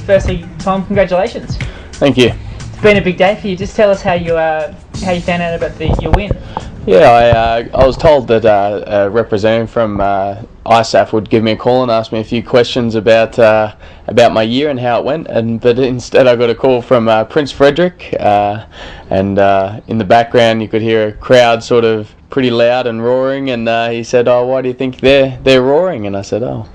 firstly, Tom, congratulations. Thank you. It's been a big day for you. Just tell us how you found out about your win. Yeah, I was told that a representative from ISAF would give me a call and ask me a few questions about my year and how it went. But instead, I got a call from Prince Frederick, and in the background you could hear a crowd sort of pretty loud and roaring. And he said, "Oh, why do you think they're roaring?" And I said, "Oh,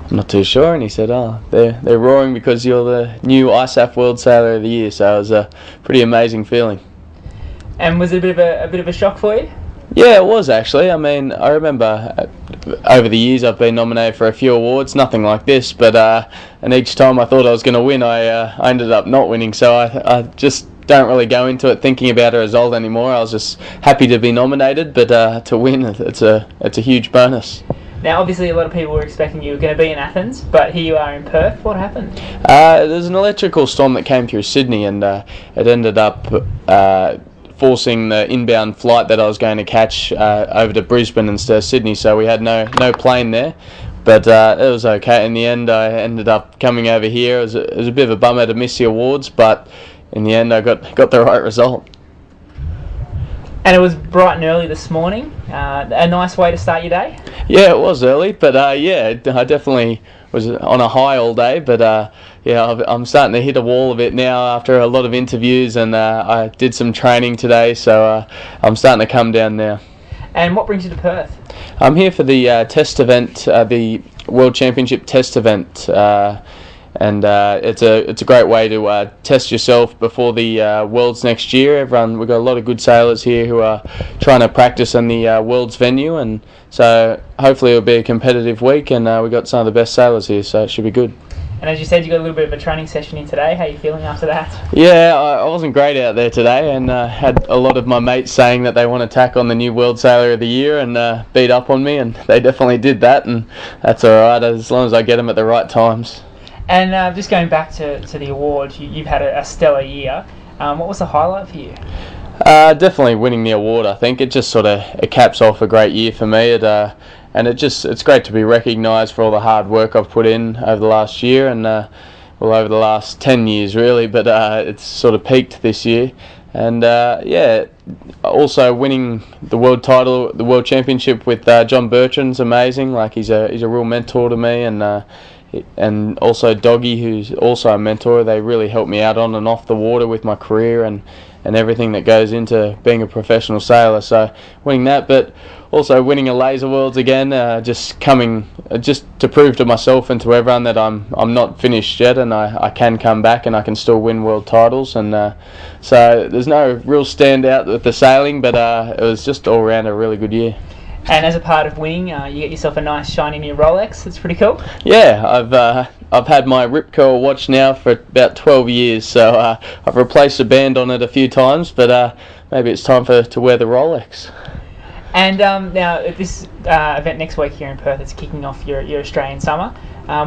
I'm not too sure." And he said, "Oh, they're roaring because you're the new ISAF World Sailor of the Year." So it was a pretty amazing feeling. And was it a bit of a shock for you? Yeah, it was actually. I mean, I remember over the years I've been nominated for a few awards, nothing like this, but and each time I thought I was going to win, I ended up not winning. So I just don't really go into it thinking about a result anymore. I was just happy to be nominated, but to win, it's a huge bonus. Now, obviously, a lot of people were expecting you were going to be in Athens, but here you are in Perth. What happened? There's an electrical storm that came through Sydney, and it ended up forcing the inbound flight that I was going to catch over to Brisbane instead of Sydney, so we had no plane there. But it was okay. In the end, I ended up coming over here. It was a bit of a bummer to miss the awards, but in the end, I got the right result. And it was bright and early this morning. A nice way to start your day? Yeah, it was early, but I definitely was on a high all day. But I'm starting to hit a wall a bit now after a lot of interviews, and I did some training today, so I'm starting to come down now. And what brings you to Perth? I'm here for the test event, the World Championship test event. And it's a great way to test yourself before the Worlds next year. We've got a lot of good sailors here who are trying to practice on the Worlds venue, and so hopefully it'll be a competitive week, and we've got some of the best sailors here, so it should be good. And as you said, you got a little bit of a training session in today. How are you feeling after that? Yeah, I wasn't great out there today, and had a lot of my mates saying that they want to tack on the new World Sailor of the Year and beat up on me, and they definitely did that, and that's alright as long as I get them at the right times. And just going back to the award, you've had a stellar year. What was the highlight for you? Definitely winning the award. I think it just sort of caps off a great year for me. And it's great to be recognised for all the hard work I've put in over the last year and over the last 10 years really. But it's sort of peaked this year. And also winning the world title, the world championship with John Bertrand's amazing. Like he's a real mentor to me, and also Doggy, who's also a mentor. They really helped me out on and off the water with my career and everything that goes into being a professional sailor. So winning that, but also winning a Laser Worlds again, just to prove to myself and to everyone that I'm not finished yet, and I can come back and I can still win world titles. And so there's no real standout with the sailing, but it was just all around a really good year. And as a part of winning, you get yourself a nice shiny new Rolex. That's pretty cool. Yeah, I've had my Rip Curl watch now for about 12 years, so I've replaced the band on it a few times, but maybe it's time to wear the Rolex. And now at this event next week here in Perth, it's kicking off your Australian summer.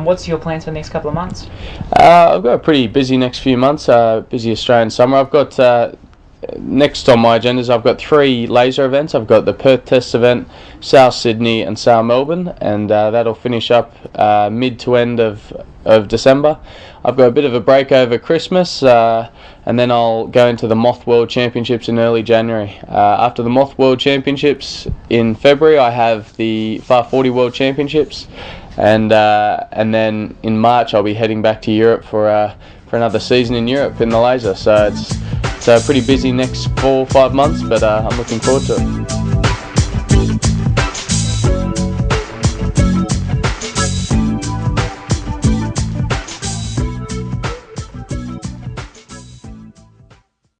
What's your plans for the next couple of months? I've got a pretty busy next few months, busy Australian summer. I've got next on my agenda is I've got 3 laser events. I've got the Perth Test event, South Sydney and South Melbourne, and that'll finish up mid to end of December. I've got a bit of a break over Christmas, and then I'll go into the Moth World Championships in early January. After the Moth World Championships in February, I have the Far 40 World Championships, and then in March I'll be heading back to Europe for another season in Europe in the laser. So it's a pretty busy next 4 or 5 months, but I'm looking forward to it.